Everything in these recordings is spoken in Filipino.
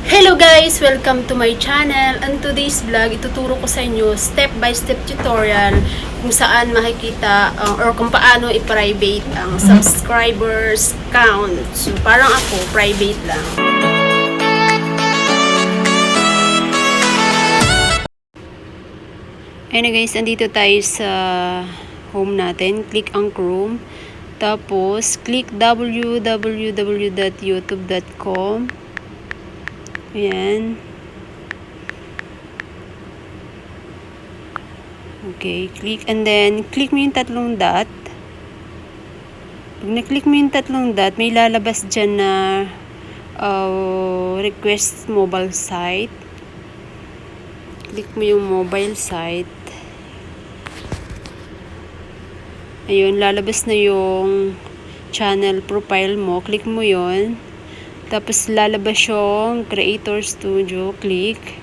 Hello guys! Welcome to my channel. And today's vlog, ituturo ko sa inyo step-by-step tutorial kung saan makikita or kung paano i-private ang subscribers count. So parang ako, private lang. Ayun na guys, andito tayo sa home natin. Click ang Chrome. Tapos, click www.youtube.com. Ayan. Okay, click and then click mo yung tatlong dot. Pag na-click mo yung tatlong dot, may lalabas dyan na request mobile site. Click mo yung mobile site. Ayun, lalabas na yung channel profile mo. Click mo yon. Tapos lalabas yung Creator Studio. Click.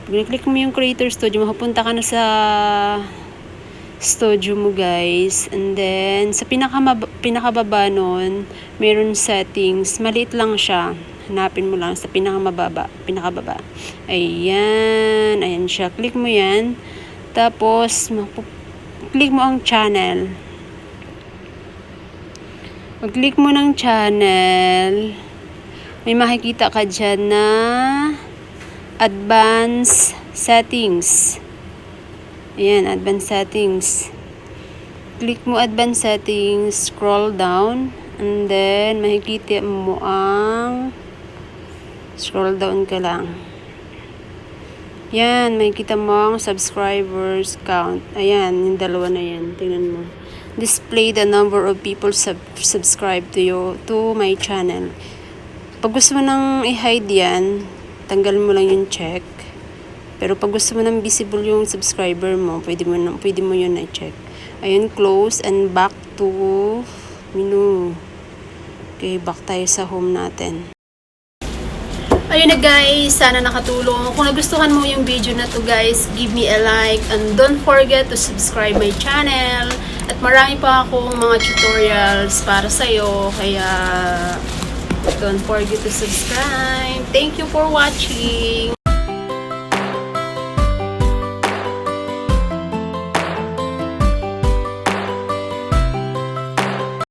Pag na-click mo yung Creator Studio, makapunta ka na sa studio mo guys. And then, sa pinakababa nun, meron settings. Maliit lang siya. Hanapin mo lang sa pinakababa. Ayan. Ayan siya. Click mo yan. Tapos, click mo ang channel. Pag-click mo ng channel, may makikita ka dyan na advanced settings. Ayan, advanced settings. Click mo advanced settings, scroll down, and then makikita mo ang scroll down ka lang. Yan, makikita mo ang subscribers count. Ayan, yung dalawa na yan. Tingnan mo. Display the number of people subscribe to my channel. Pag gusto mo nang i-hide yan, tanggal mo lang yung check. Pero pag gusto mo nang visible yung subscriber mo, pwede mo yun na-check. Ayun, close and back to menu. Okay, back tayo sa home natin. Ayun na guys, sana nakatulong. Kung nagustuhan mo yung video na to guys, give me a like and don't forget to subscribe my channel. At marami pa akong mga tutorials para sa'yo, kaya don't forget to subscribe. Thank you for watching.